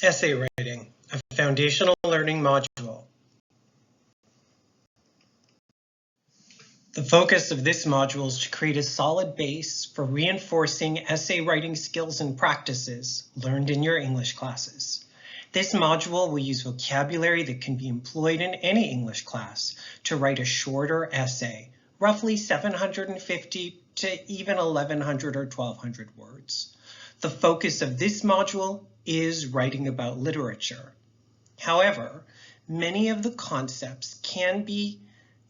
Essay writing, a foundational learning module. The focus of this module is to create a solid base for reinforcing essay writing skills and practices learned in your English classes. This module will use vocabulary that can be employed in any English class to write a shorter essay, roughly 750 to even 1100 or 1200 words. The focus of this module is writing about literature. However, many of the concepts can be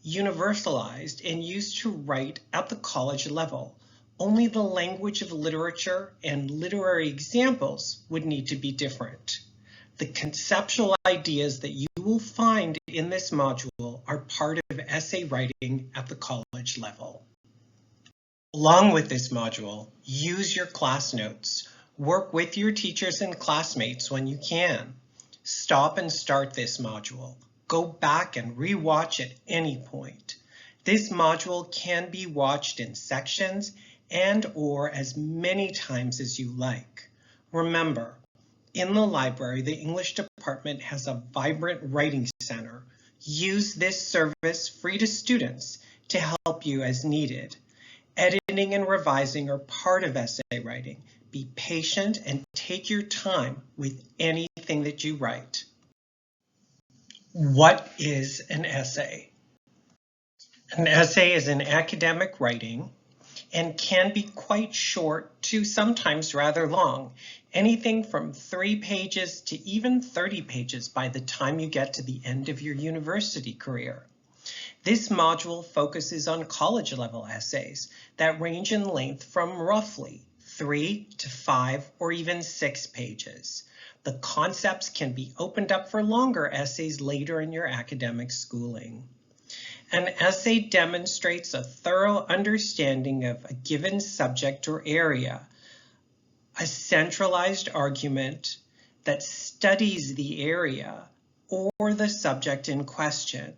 universalized and used to write at the college level. Only the language of literature and literary examples would need to be different. The conceptual ideas that you will find in this module are part of essay writing at the college level. Along with this module, use your class notes. Work with your teachers and classmates when you can. Stop and start this module. Go back and re-watch at any point. This module can be watched in sections and/or as many times as you like. Remember, in the library, the English department has a vibrant writing center. Use this service free to students to help you as needed. Editing and revising are part of essay writing. Be patient and take your time with anything that you write. What is an essay? An essay is an academic writing and can be quite short to sometimes rather long, anything from 3 pages to even 30 pages by the time you get to the end of your university career. This module focuses on college-level essays that range in length from roughly 3 to 5 or even 6 pages. The concepts can be opened up for longer essays later in your academic schooling. An essay demonstrates a thorough understanding of a given subject or area, a centralized argument that studies the area or the subject in question,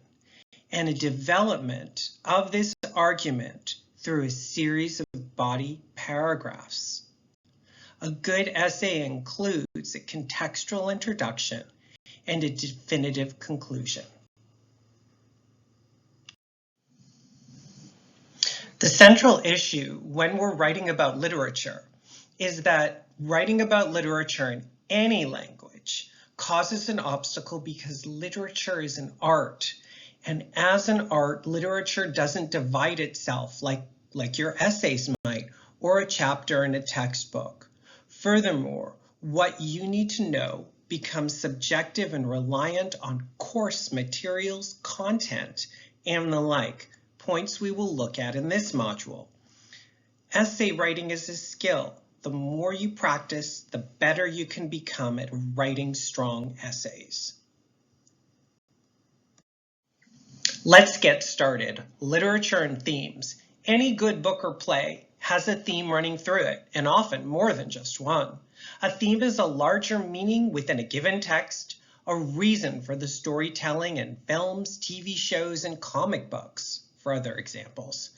and a development of this argument through a series of body paragraphs. A good essay includes a contextual introduction and a definitive conclusion. The central issue when we're writing about literature is that writing about literature in any language causes an obstacle because literature is an art. And as an art, literature doesn't divide itself like your essays might, or a chapter in a textbook. Furthermore, what you need to know becomes subjective and reliant on course materials, content, and the like, points we will look at in this module. Essay writing is a skill. The more you practice, the better you can become at writing strong essays. Let's get started. Literature and themes. Any good book or play has a theme running through it, and often more than just one. A theme is a larger meaning within a given text, a reason for the storytelling in films, TV shows, and comic books, for other examples.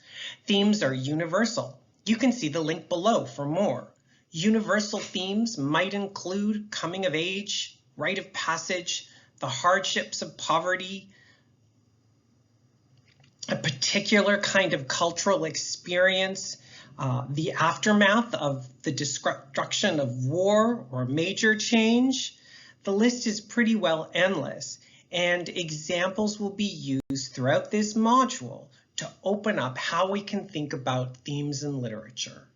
Themes are universal. You can see the link below for more. Universal themes might include coming of age, rite of passage, the hardships of poverty, a particular kind of cultural experience, the aftermath of the destruction of war or major change. The list is pretty well endless, and examples will be used throughout this module to open up how we can think about themes in literature.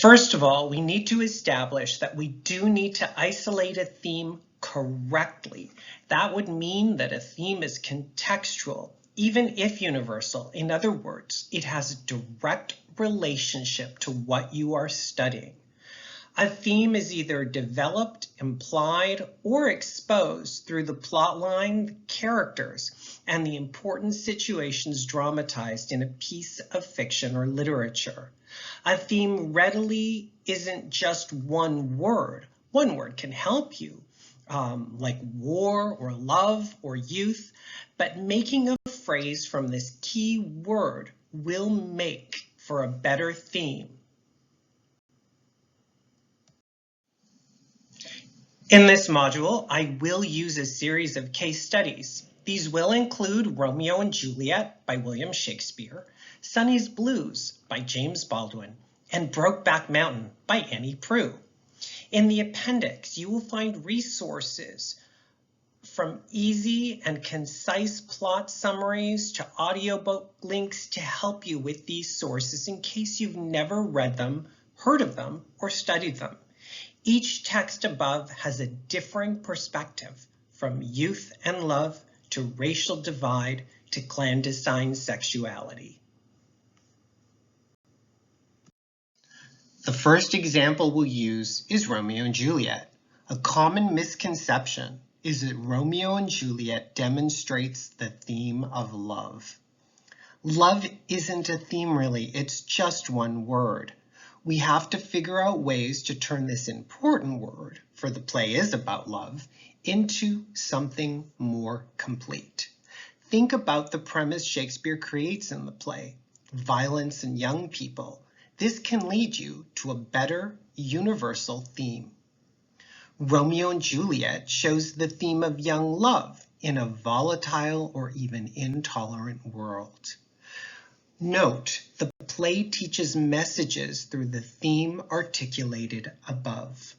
First of all, we need to establish that we do need to isolate a theme correctly. That would mean that a theme is contextual, even if universal. In other words, it has a direct relationship to what you are studying. A theme is either developed, implied, or exposed through the plotline, the characters, and the important situations dramatized in a piece of fiction or literature. A theme readily isn't just one word. One word can help you, like war or love or youth, but making a phrase from this key word will make for a better theme. In this module, I will use a series of case studies. These will include Romeo and Juliet by William Shakespeare, Sonny's Blues by James Baldwin, and Brokeback Mountain by Annie Proulx. In the appendix, you will find resources from easy and concise plot summaries to audiobook links to help you with these sources in case you've never read them, heard of them, or studied them. Each text above has a differing perspective, from youth and love to racial divide to clandestine sexuality. The first example we'll use is Romeo and Juliet. A common misconception is that Romeo and Juliet demonstrates the theme of love. Love isn't a theme really, it's just one word. We have to figure out ways to turn this important word, for the play is about love, into something more complete. Think about the premise Shakespeare creates in the play, violence and young people. This can lead you to a better universal theme. Romeo and Juliet shows the theme of young love in a volatile or even intolerant world. Note, the play teaches messages through the theme articulated above.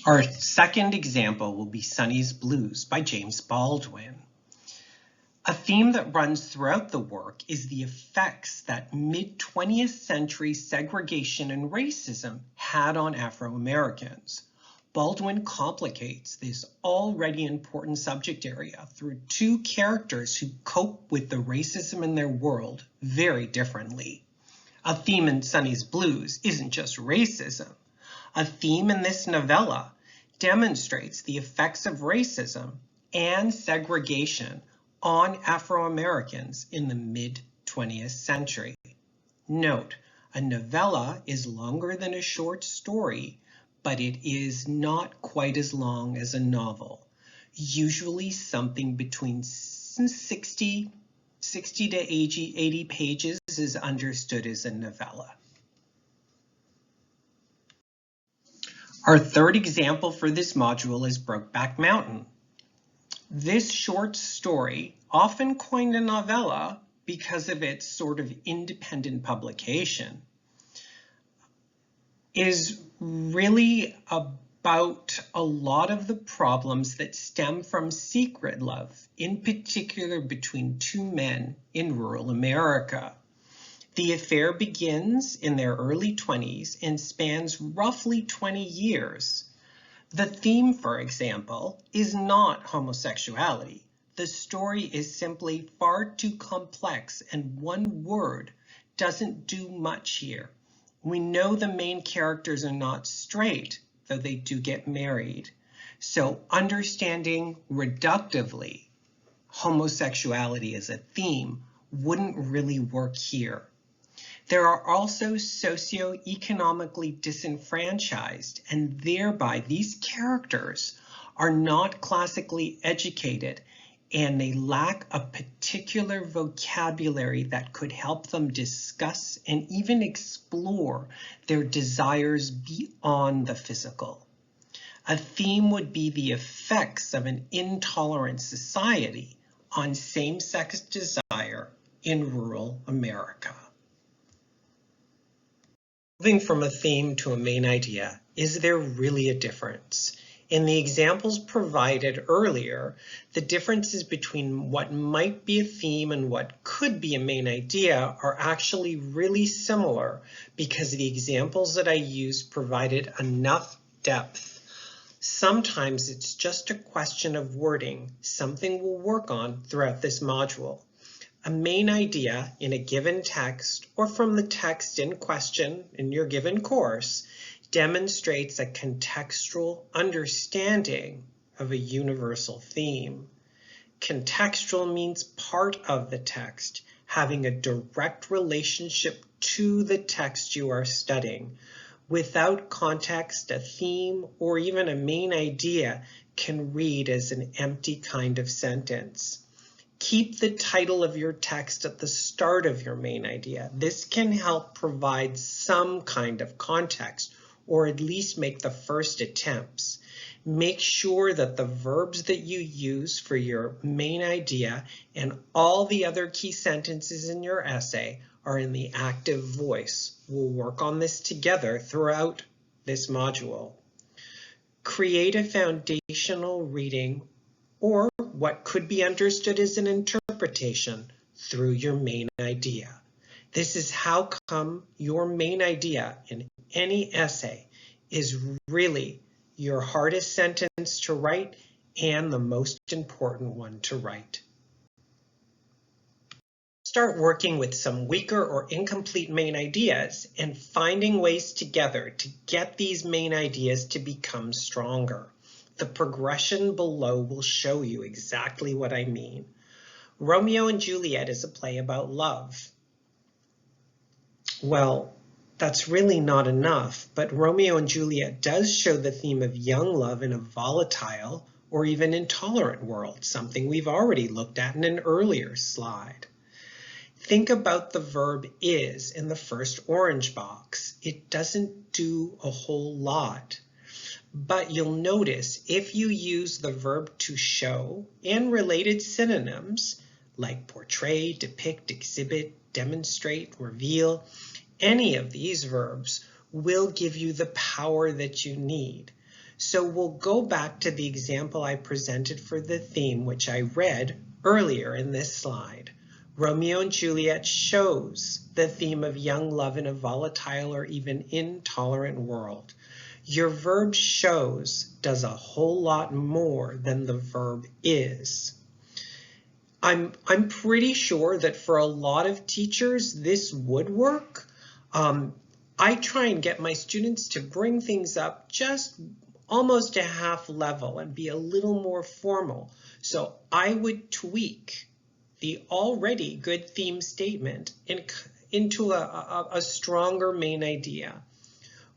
Our second example will be Sonny's Blues by James Baldwin. A theme that runs throughout the work is the effects that mid-20th century segregation and racism had on Afro-Americans. Baldwin complicates this already important subject area through two characters who cope with the racism in their world very differently. A theme in Sonny's Blues isn't just racism. A theme in this novella demonstrates the effects of racism and segregation on Afro-Americans in the mid-20th century. Note, a novella is longer than a short story, but it is not quite as long as a novel. Usually something between 60 to 80 pages is understood as a novella. Our third example for this module is Brokeback Mountain. This short story, often coined a novella because of its sort of independent publication, is really about a lot of the problems that stem from secret love, in particular between two men in rural America. The affair begins in their early 20s and spans roughly 20 years. The theme, for example, is not homosexuality. The story is simply far too complex, and one word doesn't do much here. We know the main characters are not straight, though they do get married. So understanding reductively homosexuality as a theme wouldn't really work here. There are also socioeconomically disenfranchised, and thereby these characters are not classically educated, and they lack a particular vocabulary that could help them discuss and even explore their desires beyond the physical. A theme would be the effects of an intolerant society on same-sex desire in rural America. Moving from a theme to a main idea, is there really a difference? In the examples provided earlier, the differences between what might be a theme and what could be a main idea are actually really similar because the examples that I used provided enough depth. Sometimes it's just a question of wording, something we'll work on throughout this module. A main idea in a given text or from the text in question in your given course demonstrates a contextual understanding of a universal theme. Contextual means part of the text, having a direct relationship to the text you are studying. Without context, a theme or even a main idea can read as an empty kind of sentence. Keep the title of your text at the start of your main idea. This can help provide some kind of context or at least make the first attempts. Make sure that the verbs that you use for your main idea and all the other key sentences in your essay are in the active voice. We'll work on this together throughout this module. Create a foundational reading, or what could be understood as an interpretation, through your main idea. This is how come your main idea in any essay is really your hardest sentence to write and the most important one to write. Start working with some weaker or incomplete main ideas and finding ways together to get these main ideas to become stronger. The progression below will show you exactly what I mean. Romeo and Juliet is a play about love. Well, that's really not enough, but Romeo and Juliet does show the theme of young love in a volatile or even intolerant world, something we've already looked at in an earlier slide. Think about the verb is in the first orange box. It doesn't do a whole lot, but you'll notice if you use the verb to show and related synonyms like portray, depict, exhibit, demonstrate, reveal, any of these verbs will give you the power that you need. So we'll go back to the example I presented for the theme, which I read earlier in this slide. Romeo and Juliet shows the theme of young love in a volatile or even intolerant world. Your verb shows does a whole lot more than the verb is. I'm pretty sure that for a lot of teachers this would work. I try and get my students to bring things up just almost a half level and be a little more formal. So I would tweak the already good theme statement into a stronger main idea.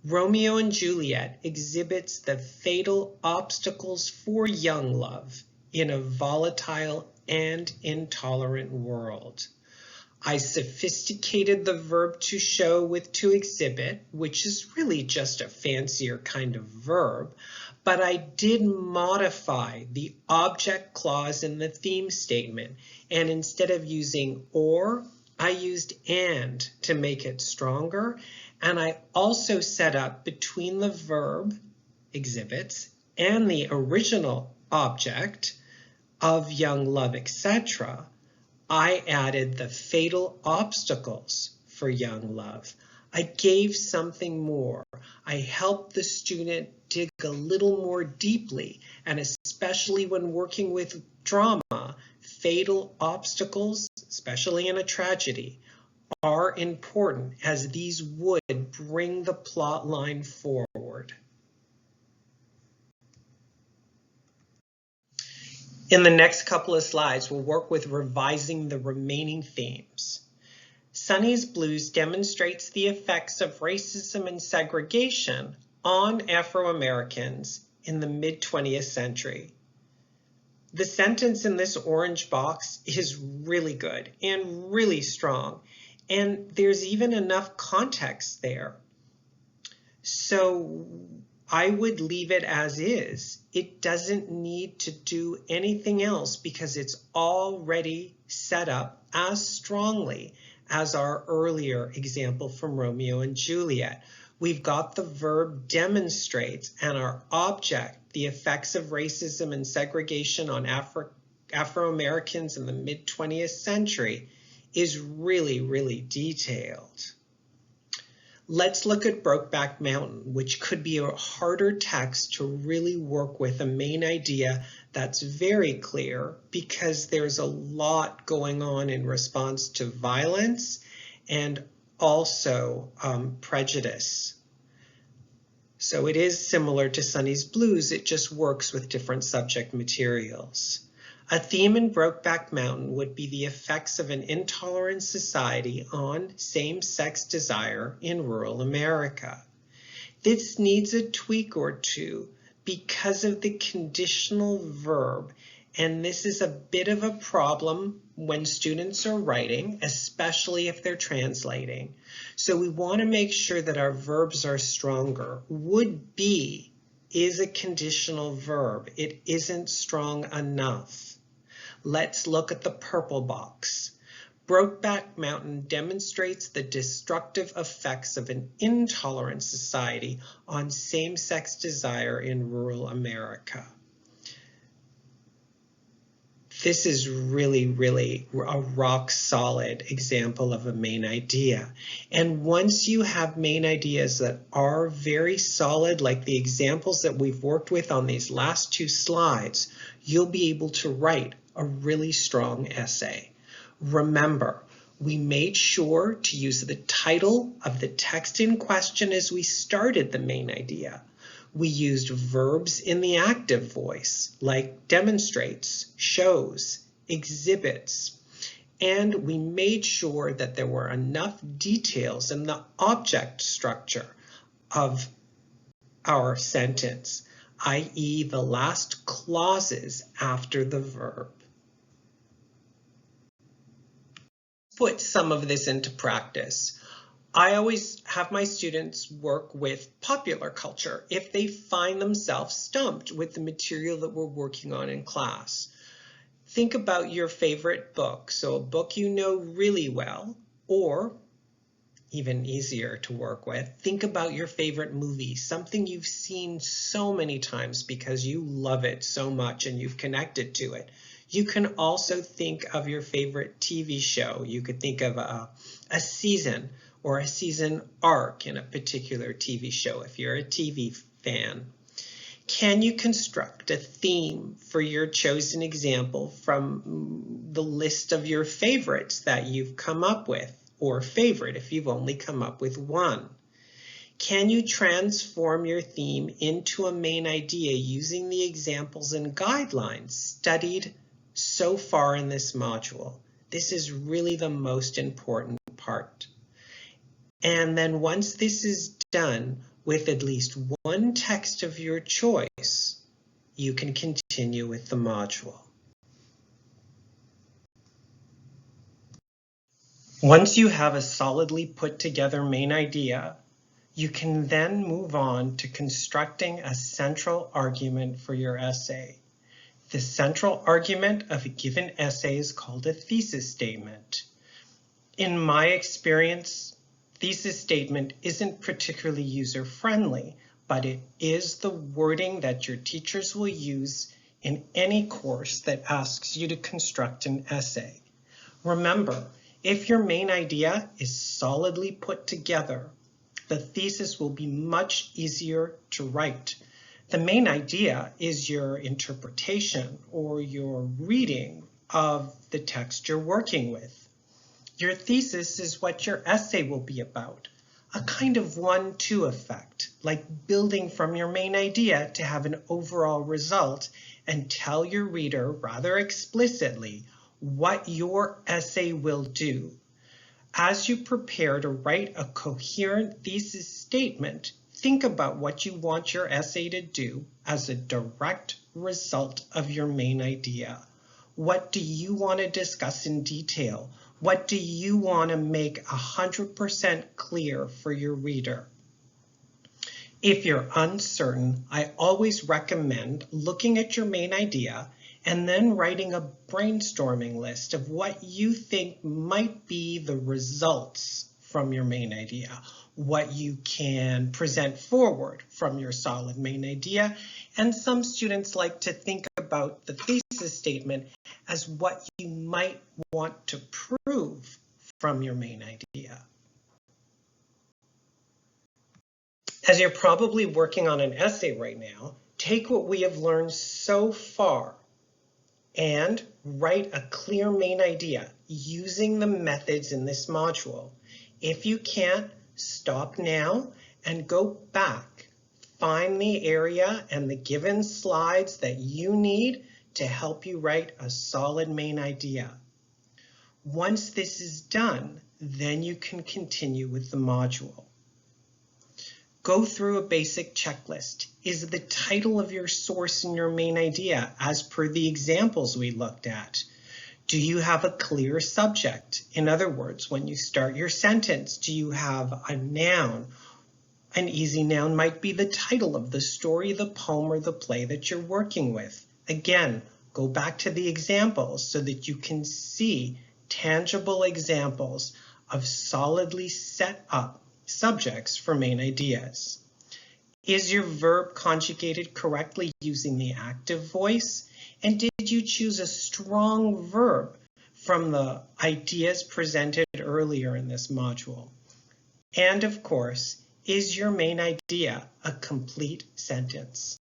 Romeo and Juliet exhibits the fatal obstacles for young love in a volatile and intolerant world. I sophisticated the verb to show with to exhibit, which is really just a fancier kind of verb, but I did modify the object clause in the theme statement, and instead of using or, I used and to make it stronger, and I also set up between the verb, exhibits, and the original object of young love, etc., I added the fatal obstacles for young love. I gave something more. I helped the student dig a little more deeply, and especially when working with drama, fatal obstacles, especially in a tragedy, are important as these would bring the plot line forward. In the next couple of slides, we'll work with revising the remaining themes. Sonny's Blues demonstrates the effects of racism and segregation on Afro-Americans in the mid-20th century. The sentence in this orange box is really good and really strong, and there's even enough context there. So I would leave it as is. It doesn't need to do anything else because it's already set up as strongly as our earlier example from Romeo and Juliet. We've got the verb demonstrates and our object, the effects of racism and segregation on Afro-Americans in the mid-20th century, is really, really detailed. Let's look at Brokeback Mountain, which could be a harder text to really work with a main idea that's very clear because there's a lot going on in response to violence and also prejudice. So it is similar to Sonny's Blues, it just works with different subject materials. A theme in Brokeback Mountain would be the effects of an intolerant society on same-sex desire in rural America. This needs a tweak or two because of the conditional verb, and this is a bit of a problem when students are writing, especially if they're translating. So we want to make sure that our verbs are stronger. Would be is a conditional verb. It isn't strong enough. Let's look at the purple box. Brokeback Mountain demonstrates the destructive effects of an intolerant society on same-sex desire in rural America. This is really a rock-solid example of a main idea. And once you have main ideas that are very solid, like the examples that we've worked with on these last two slides, you'll be able to write a really strong essay. Remember, we made sure to use the title of the text in question as we started the main idea. We used verbs in the active voice, like demonstrates, shows, exhibits, and we made sure that there were enough details in the object structure of our sentence, i.e. the last clauses after the verb. Put some of this into practice. I always have my students work with popular culture if they find themselves stumped with the material that we're working on in class. Think about your favorite book, so a book you know really well, or even easier to work with, think about your favorite movie, something you've seen so many times because you love it so much and you've connected to it. You can also think of your favorite TV show. You could think of a season or a season arc in a particular TV show if you're a TV fan. Can you construct a theme for your chosen example from the list of your favorites that you've come up with, or favorite if you've only come up with one? Can you transform your theme into a main idea using the examples and guidelines studied so far in this module? This is really the most important part. And then once this is done with at least one text of your choice, you can continue with the module. Once you have a solidly put together main idea, you can then move on to constructing a central argument for your essay. The central argument of a given essay is called a thesis statement. In my experience, thesis statement isn't particularly user-friendly, but it is the wording that your teachers will use in any course that asks you to construct an essay. Remember, if your main idea is solidly put together, the thesis will be much easier to write. The main idea is your interpretation or your reading of the text you're working with. Your thesis is what your essay will be about, a kind of 1-2 effect, like building from your main idea to have an overall result and tell your reader rather explicitly what your essay will do. As you prepare to write a coherent thesis statement, think about what you want your essay to do as a direct result of your main idea. What do you want to discuss in detail? What do you want to make 100% clear for your reader? If you're uncertain, I always recommend looking at your main idea and then writing a brainstorming list of what you think might be the results from your main idea, what you can present forward from your solid main idea. And some students like to think about the thesis statement as what you might want to prove from your main idea. As you're probably working on an essay right now, take what we have learned so far and write a clear main idea using the methods in this module. If you can't, stop now and go back. Find the area and the given slides that you need to help you write a solid main idea. Once this is done, then you can continue with the module. Go through a basic checklist. Is the title of your source in your main idea as per the examples we looked at? Do you have a clear subject? In other words, when you start your sentence, do you have a noun? An easy noun might be the title of the story, the poem, or the play that you're working with. Again, go back to the examples so that you can see tangible examples of solidly set up subjects for main ideas. Is your verb conjugated correctly using the active voice? And did you choose a strong verb from the ideas presented earlier in this module? And of course, is your main idea a complete sentence?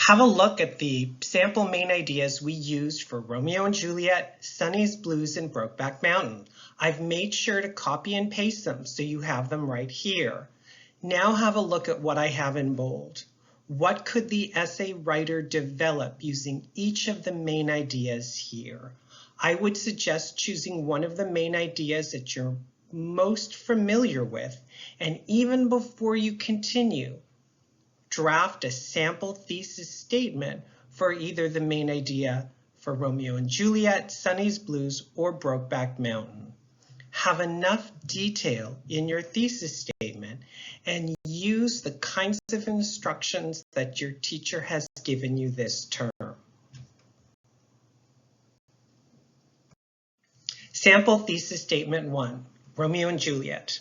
Have a look at the sample main ideas we used for Romeo and Juliet, Sonny's Blues, and Brokeback Mountain. I've made sure to copy and paste them so you have them right here. Now have a look at what I have in bold. What could the essay writer develop using each of the main ideas here? I would suggest choosing one of the main ideas that you're most familiar with, and even before you continue, draft a sample thesis statement for either the main idea for Romeo and Juliet, Sonny's Blues, or Brokeback Mountain. Have enough detail in your thesis statement and use the kinds of instructions that your teacher has given you this term. Sample thesis statement 1, Romeo and Juliet.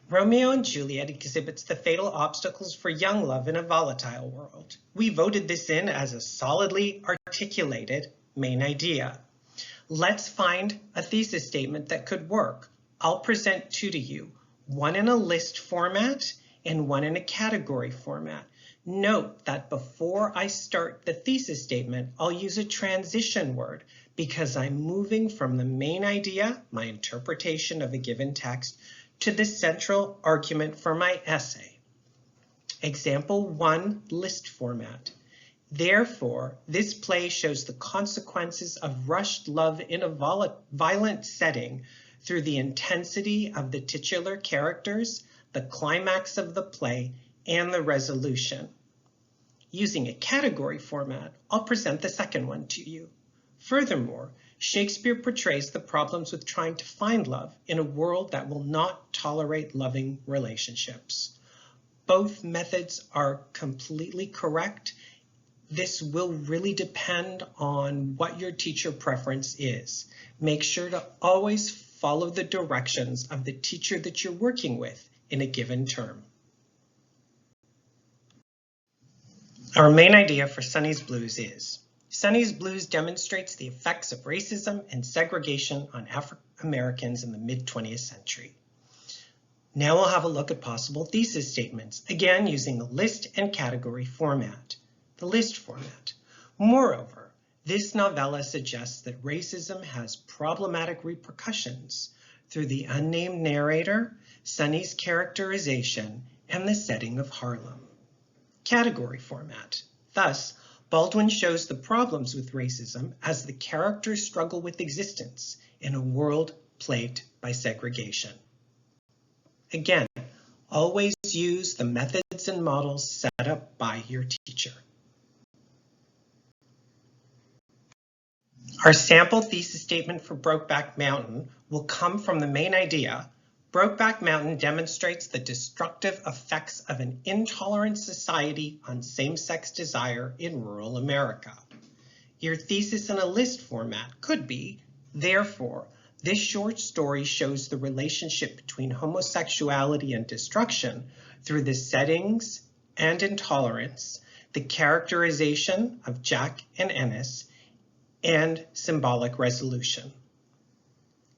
Romeo and Juliet exhibits the fatal obstacles for young love in a volatile world. We voted this in as a solidly articulated main idea. Let's find a thesis statement that could work. I'll present two to you, one in a list format and one in a category format. Note that before I start the thesis statement, I'll use a transition word because I'm moving from the main idea, my interpretation of a given text, to the central argument for my essay. Example 1, list format. Therefore, this play shows the consequences of rushed love in a violent setting through the intensity of the titular characters, the climax of the play, and the resolution. Using a category format, I'll present the second one to you. Furthermore, Shakespeare portrays the problems with trying to find love in a world that will not tolerate loving relationships. Both methods are completely correct. This will really depend on what your teacher preference is. Make sure to always follow the directions of the teacher that you're working with in a given term. Our main idea for Sonny's Blues is, Sonny's Blues demonstrates the effects of racism and segregation on African Americans in the mid-20th century. Now we'll have a look at possible thesis statements, again using the list and category format. The list format. Moreover, this novella suggests that racism has problematic repercussions through the unnamed narrator, Sonny's characterization, and the setting of Harlem. Category format. Thus, Baldwin shows the problems with racism as the characters struggle with existence in a world plagued by segregation. Again, always use the methods and models set up by your teacher. Our sample thesis statement for Brokeback Mountain will come from the main idea. Brokeback Mountain demonstrates the destructive effects of an intolerant society on same-sex desire in rural America. Your thesis in a list format could be, therefore, this short story shows the relationship between homosexuality and destruction through the settings and intolerance, the characterization of Jack and Ennis, and symbolic resolution.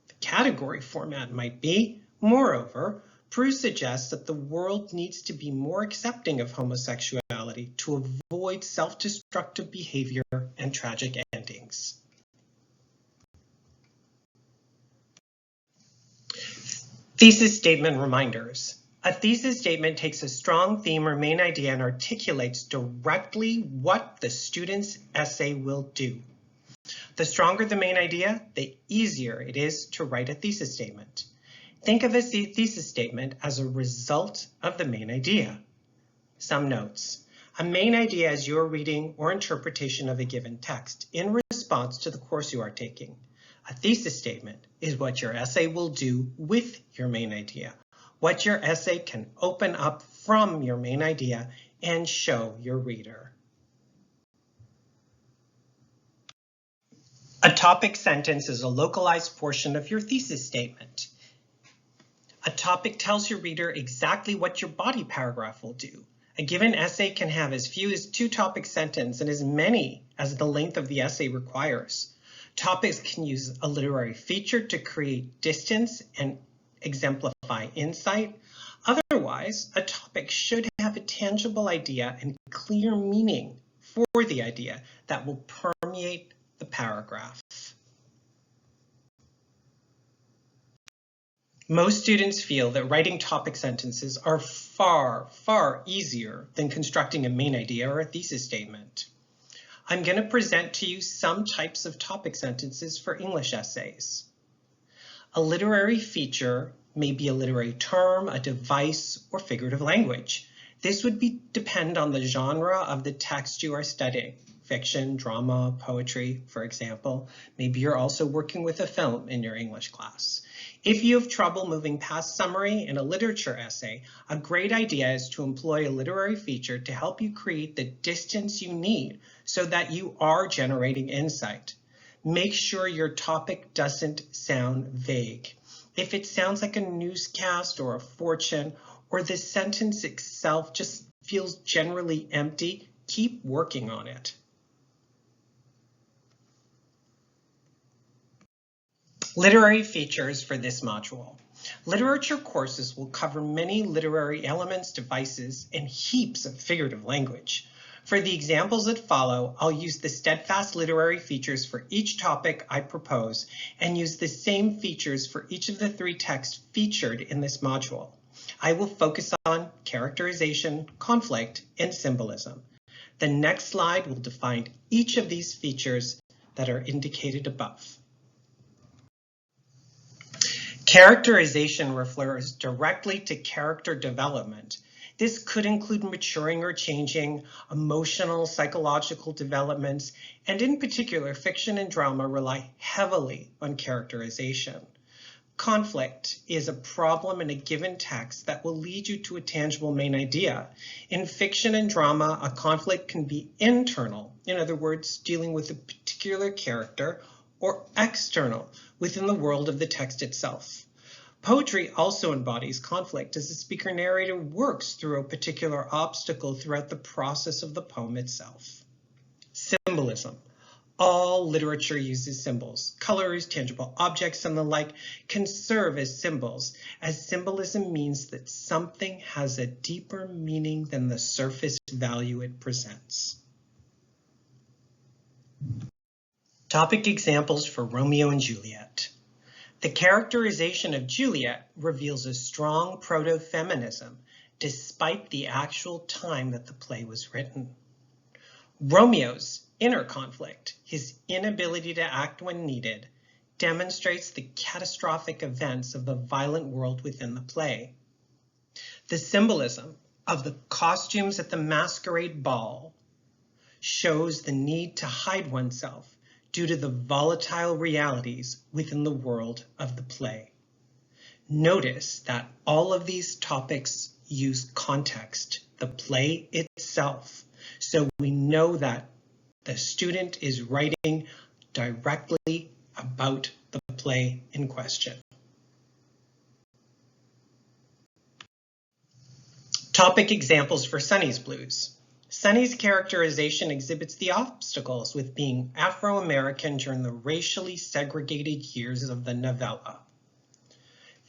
The category format might be, moreover, Prue suggests that the world needs to be more accepting of homosexuality to avoid self-destructive behavior and tragic endings. Thesis statement reminders. A thesis statement takes a strong theme or main idea and articulates directly what the student's essay will do. The stronger the main idea, the easier it is to write a thesis statement. Think of a thesis statement as a result of the main idea. Some notes. A main idea is your reading or interpretation of a given text in response to the course you are taking. A thesis statement is what your essay will do with your main idea, what your essay can open up from your main idea and show your reader. A topic sentence is a localized portion of your thesis statement. A topic tells your reader exactly what your body paragraph will do. A given essay can have as few as 2 topic sentences and as many as the length of the essay requires. Topics can use a literary feature to create distance and exemplify insight. Otherwise, a topic should have a tangible idea and clear meaning for the idea that will permeate the paragraph. Most students feel that writing topic sentences are far, far easier than constructing a main idea or a thesis statement. I'm going to present to you some types of topic sentences for English essays. A literary feature may be a literary term, a device, or figurative language. This would depend on the genre of the text you are studying. Fiction, drama, poetry, for example. Maybe you're also working with a film in your English class. If you have trouble moving past summary in a literature essay, a great idea is to employ a literary feature to help you create the distance you need so that you are generating insight. Make sure your topic doesn't sound vague. If it sounds like a newscast or a fortune, or the sentence itself just feels generally empty, keep working on it. Literary features for this module. Literature courses will cover many literary elements, devices, and heaps of figurative language. For the examples that follow, I'll use the steadfast literary features for each topic I propose and use the same features for each of the 3 texts featured in this module. I will focus on characterization, conflict, and symbolism. The next slide will define each of these features that are indicated above. Characterization refers directly to character development. This could include maturing or changing, emotional, psychological developments, and in particular, fiction and drama rely heavily on characterization. Conflict is a problem in a given text that will lead you to a tangible main idea. In fiction and drama, a conflict can be internal, in other words, dealing with a particular character, or external, within the world of the text itself. Poetry also embodies conflict as the speaker narrator works through a particular obstacle throughout the process of the poem itself. Symbolism. All literature uses symbols. Colors, tangible objects, and the like can serve as symbols, as symbolism means that something has a deeper meaning than the surface value it presents. Topic examples for Romeo and Juliet. The characterization of Juliet reveals a strong proto-feminism, despite the actual time that the play was written. Romeo's inner conflict, his inability to act when needed, demonstrates the catastrophic events of the violent world within the play. The symbolism of the costumes at the masquerade ball shows the need to hide oneself due to the volatile realities within the world of the play. Notice that all of these topics use context, the play itself, so we know that the student is writing directly about the play in question. Topic examples for Sunny's Blues. Sunny's characterization exhibits the obstacles with being Afro-American during the racially segregated years of the novella.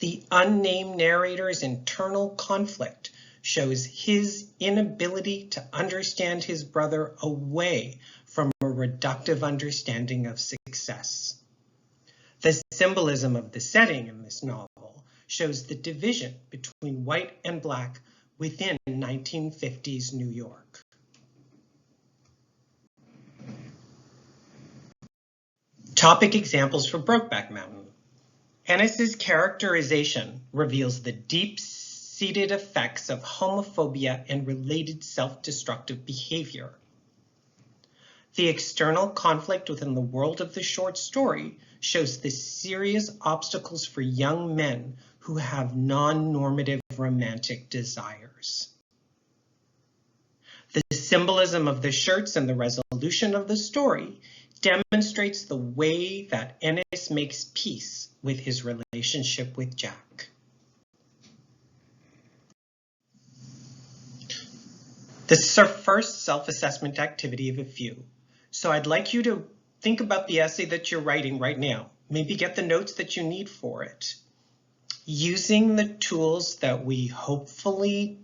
The unnamed narrator's internal conflict shows his inability to understand his brother away from a reductive understanding of success. The symbolism of the setting in this novel shows the division between white and black within 1950s New York. Topic examples for Brokeback Mountain. Ennis's characterization reveals the deep deep-seated effects of homophobia and related self-destructive behavior. The external conflict within the world of the short story shows the serious obstacles for young men who have non-normative romantic desires. The symbolism of the shirts and the resolution of the story demonstrates the way that Ennis makes peace with his relationship with Jack. This is our first self-assessment activity of a few. So I'd like you to think about the essay that you're writing right now. Maybe get the notes that you need for it. Using the tools that we hopefully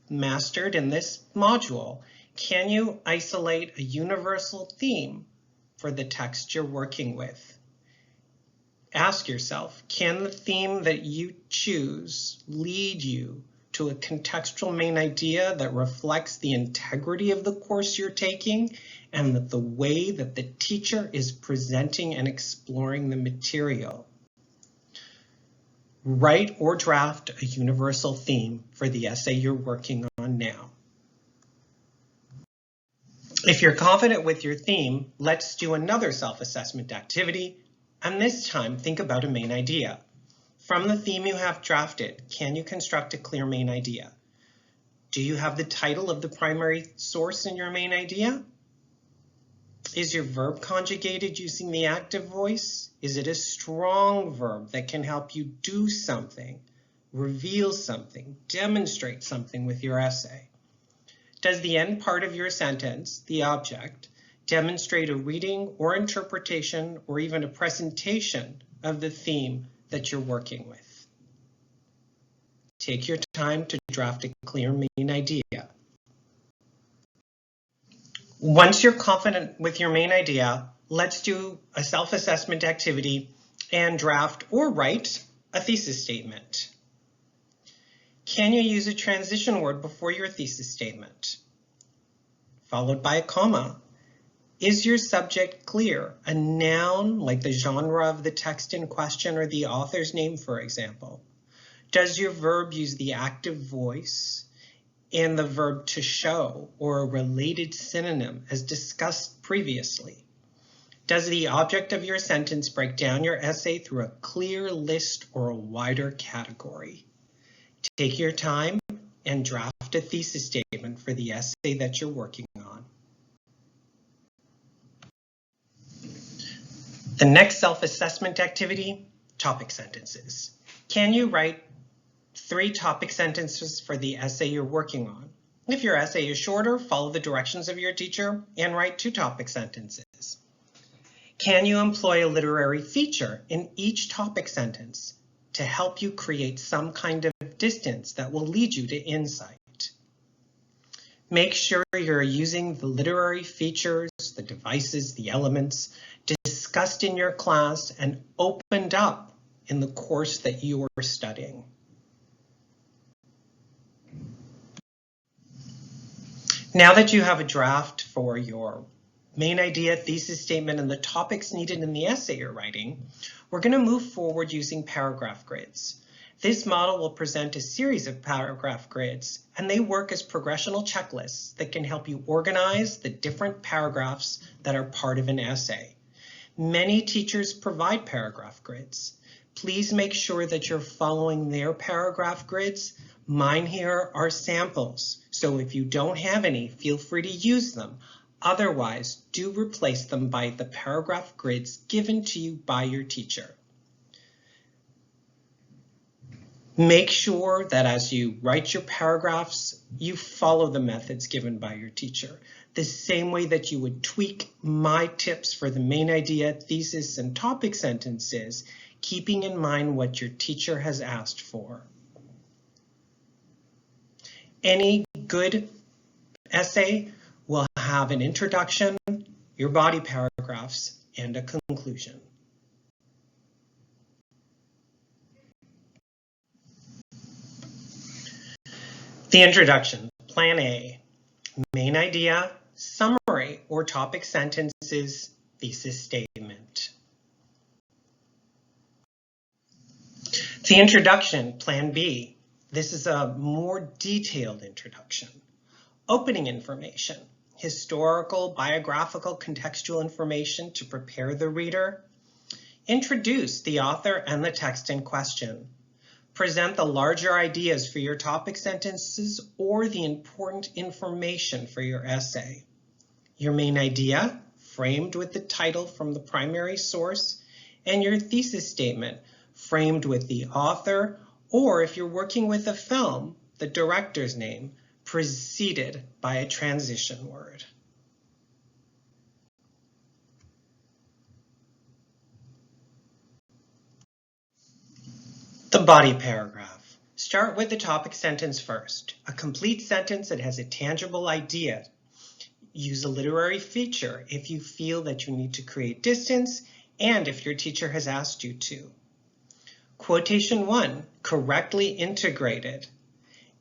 mastered in this module, can you isolate a universal theme for the text you're working with? Ask yourself, can the theme that you choose lead you to a contextual main idea that reflects the integrity of the course you're taking and that the way that the teacher is presenting and exploring the material? Write or draft a universal theme for the essay you're working on now. If you're confident with your theme, let's do another self-assessment activity, and this time think about a main idea. From the theme you have drafted, can you construct a clear main idea? Do you have the title of the primary source in your main idea? Is your verb conjugated using the active voice? Is it a strong verb that can help you do something, reveal something, demonstrate something with your essay? Does the end part of your sentence, the object, demonstrate a reading or interpretation or even a presentation of the theme that you're working with? Take your time to draft a clear main idea. Once you're confident with your main idea, let's do a self-assessment activity and draft or write a thesis statement. Can you use a transition word before your thesis statement, followed by a comma? Is your subject clear? A noun like the genre of the text in question or the author's name, for example. Does your verb use the active voice and the verb to show or a related synonym as discussed previously? Does the object of your sentence break down your essay through a clear list or a wider category? Take your time and draft a thesis statement for the essay that you're working on. The next self-assessment activity, topic sentences. Can you write 3 topic sentences for the essay you're working on? If your essay is shorter, follow the directions of your teacher and write 2 topic sentences. Can you employ a literary feature in each topic sentence to help you create some kind of distance that will lead you to insight? Make sure you're using the literary features, the devices, the elements discussed in your class and opened up in the course that you are studying. Now that you have a draft for your main idea, thesis statement, and the topics needed in the essay you're writing, we're going to move forward using paragraph grids. This model will present a series of paragraph grids, and they work as progressional checklists that can help you organize the different paragraphs that are part of an essay. Many teachers provide paragraph grids. Please make sure that you're following their paragraph grids. Mine here are samples, so if you don't have any, feel free to use them. Otherwise, do replace them by the paragraph grids given to you by your teacher. Make sure that as you write your paragraphs, you follow the methods given by your teacher. The same way that you would tweak my tips for the main idea, thesis, and topic sentences, keeping in mind what your teacher has asked for. Any good essay will have an introduction, your body paragraphs, and a conclusion. The introduction, Plan A, main idea, summary or topic sentences, thesis statement. The introduction, Plan B, This is a more detailed introduction. Opening information, historical, biographical, contextual information to prepare the reader. Introduce the author and the text in question. Present the larger ideas for your topic sentences or the important information for your essay. Your main idea, framed with the title from the primary source, and your thesis statement, framed with the author, or if you're working with a film, the director's name, preceded by a transition word. The body paragraph. Start with the topic sentence first. A complete sentence that has a tangible idea. Use a literary feature if you feel that you need to create distance and if your teacher has asked you to. Quotation 1, correctly integrated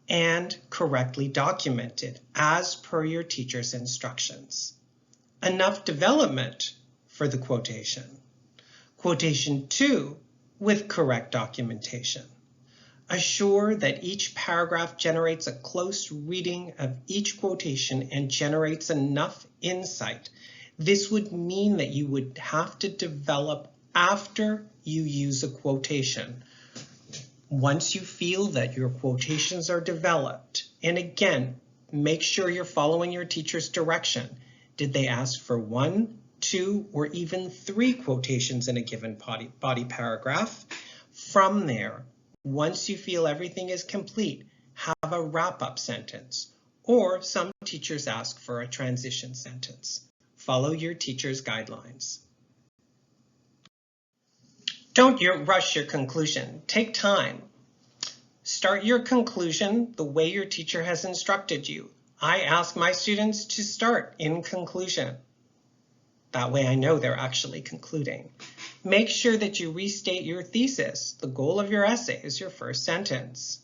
and correctly documented as per your teacher's instructions. Enough development for the quotation. Quotation 2, with correct documentation. Assure that each paragraph generates a close reading of each quotation and generates enough insight. This would mean that you would have to develop after you use a quotation. Once you feel that your quotations are developed, and again, make sure you're following your teacher's direction. Did they ask for 1, 2, or even 3 quotations in a given body paragraph? From there, once you feel everything is complete, have a wrap-up sentence, or some teachers ask for a transition sentence. Follow your teacher's guidelines. Don't rush your conclusion. Take time. Start your conclusion the way your teacher has instructed you. I ask my students to start in conclusion. That way I know they're actually concluding. Make sure that you restate your thesis. The goal of your essay is your first sentence.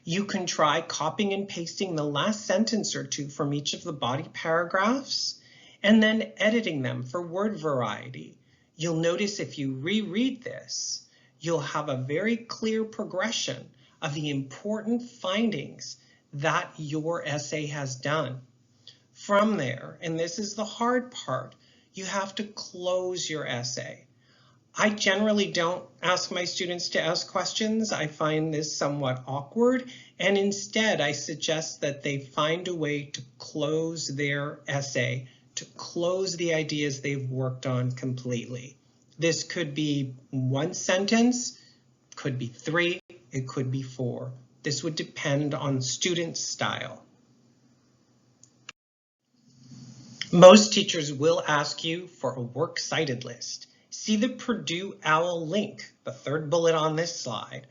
You can try copying and pasting the last sentence or two from each of the body paragraphs and then editing them for word variety. You'll notice if you reread this, you'll have a very clear progression of the important findings that your essay has done. From there, and this is the hard part, you have to close your essay. I generally don't ask my students to ask questions. I find this somewhat awkward, and instead I suggest that they find a way to close their essay, to close the ideas they've worked on completely. This could be 1 sentence, could be 3, it could be 4. This would depend on student style. Most teachers will ask you for a works cited list. See the Purdue OWL link, the 3rd bullet on this slide,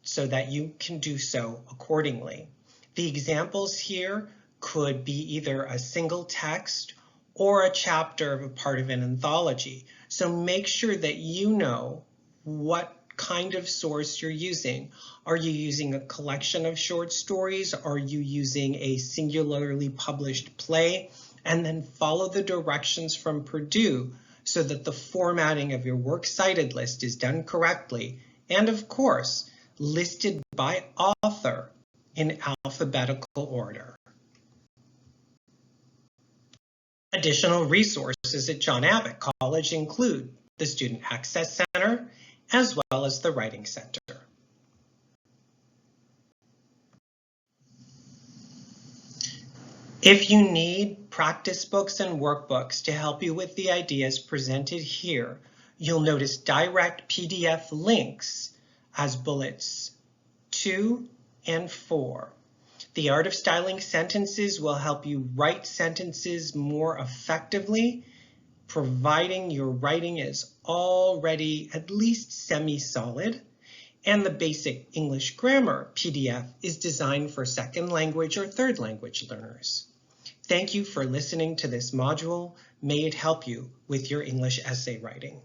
so that you can do so accordingly. The examples here could be either a single text or a chapter of a part of an anthology. So make sure that you know what kind of source you're using. Are you using a collection of short stories? Are you using a singularly published play? And then follow the directions from Purdue so that the formatting of your works cited list is done correctly. And of course, listed by author in alphabetical order. Additional resources at John Abbott College include the Student Access Center, as well as the Writing Center. If you need practice books and workbooks to help you with the ideas presented here, you'll notice direct PDF links as bullets 2 and 4. The art of styling sentences will help you write sentences more effectively, providing your writing is already at least semi-solid, and the basic English grammar PDF is designed for second language or third language learners. Thank you for listening to this module. May it help you with your English essay writing.